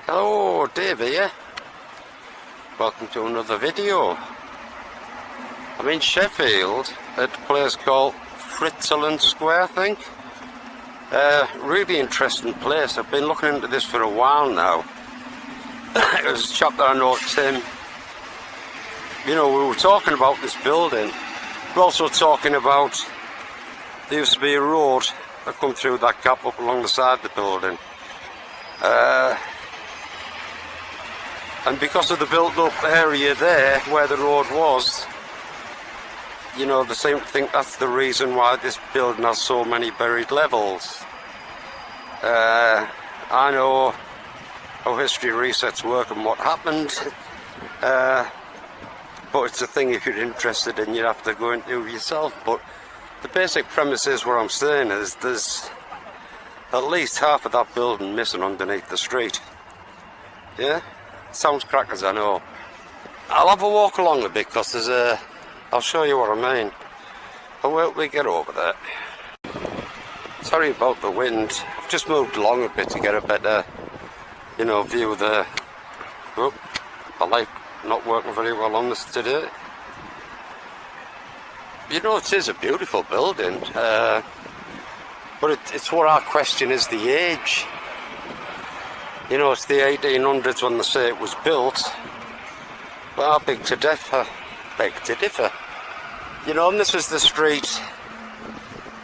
Hello, Dave here. Welcome to another video. I'm in Sheffield at a place called Fitzalan Square, I think. Really interesting place. I've been looking into this for a while now. There's a chap that I know, Tim. You know, we were talking about this building. We're also talking about there used to be a road that come through that gap up along the side of the building. And because of the built-up area there where the road was, you know, they seem to think that's the reason why this building has so many buried levels. I know how history resets work and what happened, but it's a thing if you're interested in, you have to go into yourself. But the basic premise is, what I'm saying is, there's at least half of that building missing underneath the street. Yeah? Sounds crackers, I know. I'll have a walk along a bit because there's a... I'll show you what I mean. And we get over there. Sorry about the wind. I've just moved along a bit to get a better, you know, view there. Oh, the light not working very well on this today. You know, it is a beautiful building, but it's what I question is the age. You know, it's the 1800s when they say it was built, but I beg to differ. You know, and this is the street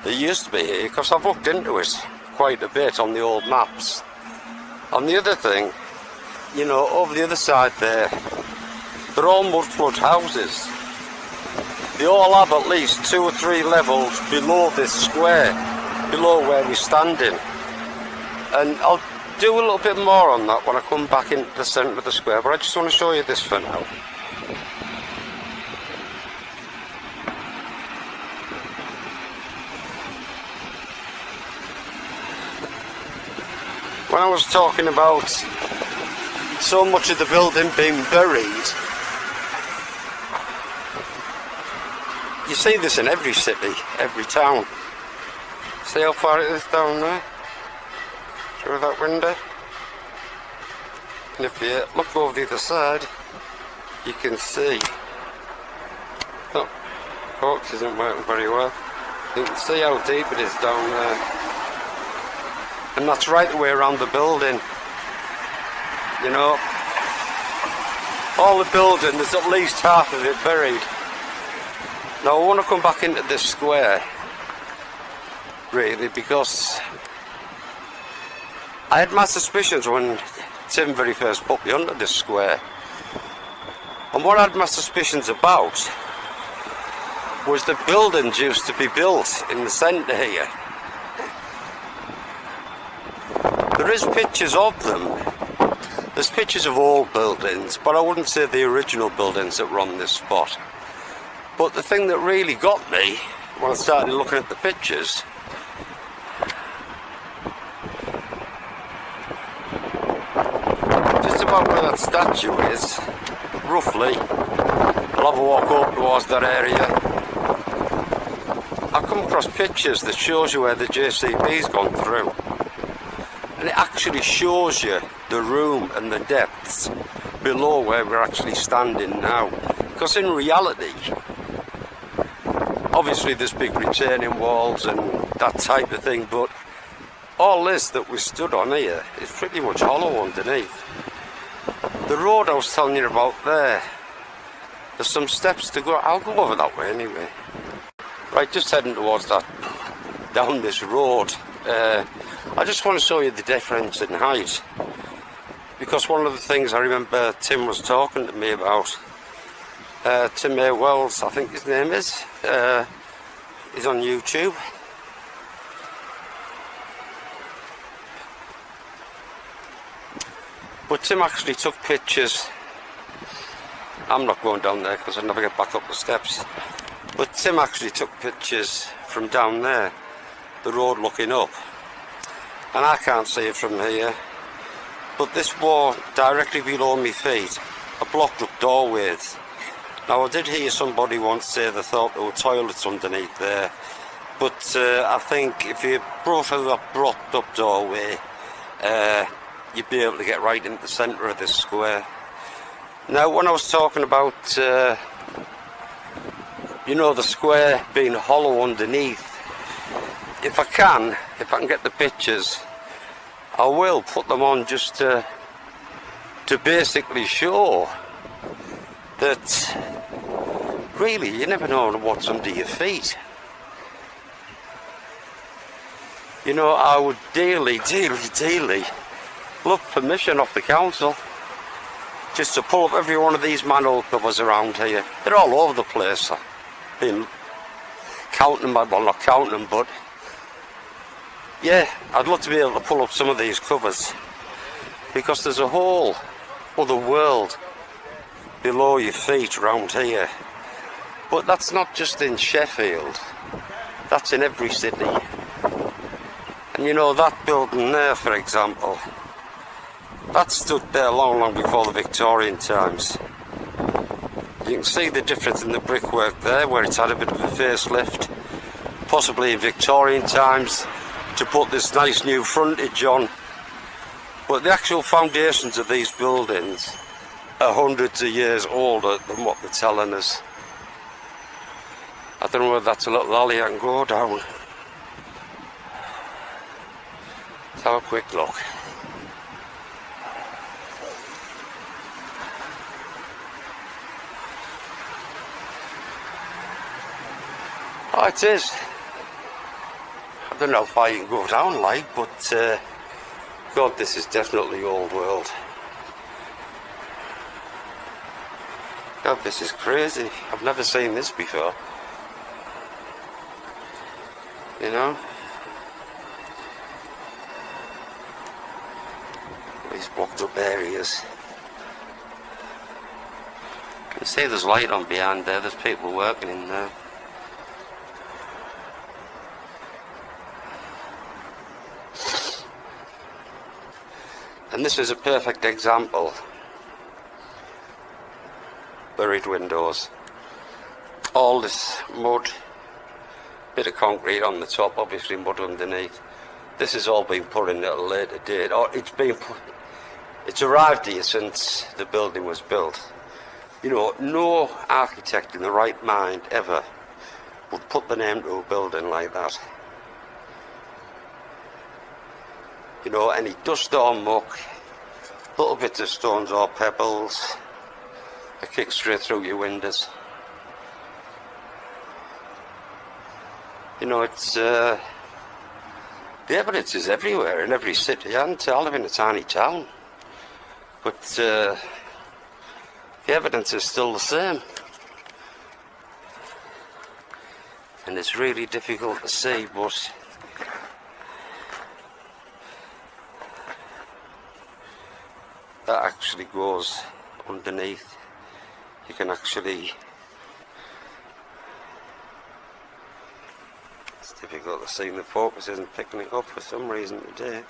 that used to be here, because I've looked into it quite a bit on the old maps. And the other thing, you know, over the other side there, they're all mud flood houses. They all have at least 2 or 3 levels below this square, below where we're standing. And I'll do a little bit more on that when I come back into the centre of the square, but I just want to show you this for now. When I was talking about so much of the building being buried, you see this in every city, every town. See how far it is down there? Through that window. And if you look over the other side, you can see. Oh, focus isn't working very well. You can see how deep it is down there. And that's right the way around the building. You know, all the building, there's at least half of it buried. Now I want to come back into this square, really, because I had my suspicions when Tim very first put me onto this square. And what I had my suspicions about was the buildings used to be built in the centre here. There is pictures of them. There's pictures of old buildings, but I wouldn't say the original buildings that were on this spot. But the thing that really got me when I started looking at the pictures, just about where that statue is, roughly, I'll have a walk up towards that area. I've come across pictures that shows you where the JCB's gone through. And it actually shows you the room and the depths below where we're actually standing now. Because in reality, obviously there's big retaining walls and that type of thing, but all this that we stood on here is pretty much hollow underneath. The road I was telling you about there, there's some steps to go. I'll go over that way anyway. Right, just heading towards that, down this road. I just want to show you the difference in height, because one of the things I remember Tim was talking to me about, Tim A. Wells, I think his name is, he's on YouTube. But Tim actually took pictures. I'm not going down there because I'll never get back up the steps. But Tim actually took pictures from down there, the road looking up. And I can't see it from here. But this wall directly below my feet, a blocked up doorways. Now I did hear somebody once say they thought there were toilets underneath there. But I think if you brought through that blocked up doorway, you'd be able to get right into the centre of this square. Now, when I was talking about, you know, the square being hollow underneath, if I can get the pictures, I will put them on just to basically show that really you never know what's under your feet. You know, I would dearly love permission off the council just to pull up every one of these manhole covers around here. They're all over the place. I've been counting them, well, not counting them, but yeah, I'd love to be able to pull up some of these covers, because there's a whole other world below your feet around here. But that's not just in Sheffield, that's in every city. And you know, that building there, for example, that stood there long before the Victorian times. You can see the difference in the brickwork there, where it's had a bit of a facelift, possibly in Victorian times, to put this nice new frontage on. But the actual foundations of these buildings are hundreds of years older than what they're telling us. I don't know whether that's a little alley I can go down. Let's have a quick look. Oh, it is. I don't know how far you can go down like, but God, this is definitely old world. God, this is crazy. I've never seen this before. You know? These blocked up areas. You can see there's light on behind there, there's people working in there. And this is a perfect example. Buried windows. All this mud, bit of concrete on the top, obviously mud underneath. This has all been put in at a later date, or it's arrived here since the building was built. You know, no architect in the right mind ever would put the name to a building like that. You know, any dust or muck, little bits of stones or pebbles, they kick straight through your windows. You know, it's the evidence is everywhere in every city. I live in a tiny town, but the evidence is still the same, and it's really difficult to see, but that actually goes underneath. You can actually, it's difficult to see, the focus isn't picking it up for some reason today.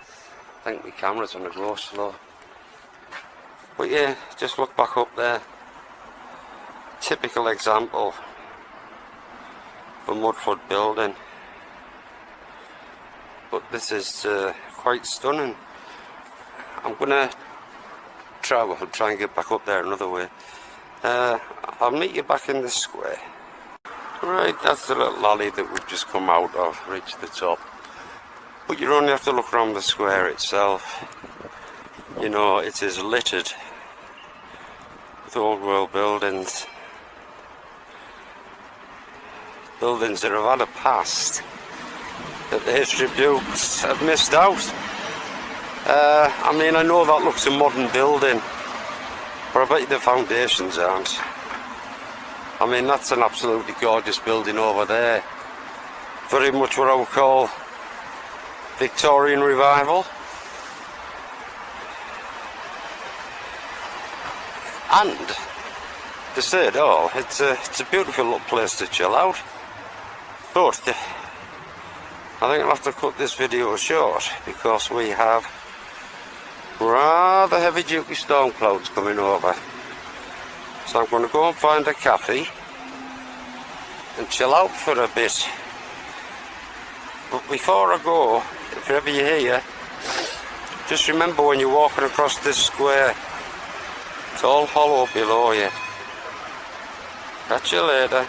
I think my camera's on a go slow. But yeah, just look back up there. Typical example of a mudflood building. But this is quite stunning. I'm gonna try and get back up there another way. I'll meet you back in the square. Right, that's the little alley that we've just come out of, reached the top. But you only have to look around the square itself. You know, it is littered with old world buildings. Buildings that have had a past that the history books have missed out. I mean, I know that looks a modern building, but I bet you the foundations aren't. I mean, that's an absolutely gorgeous building over there. Very much what I would call Victorian revival. And to say it all, it's a beautiful little place to chill out. But I think I'll have to cut this video short because we have rather heavy duty storm clouds coming over. So I'm going to go and find a cafe and chill out for a bit. But before I go, if ever you're here, just remember when you're walking across this square, it's all hollow below you. Catch you later.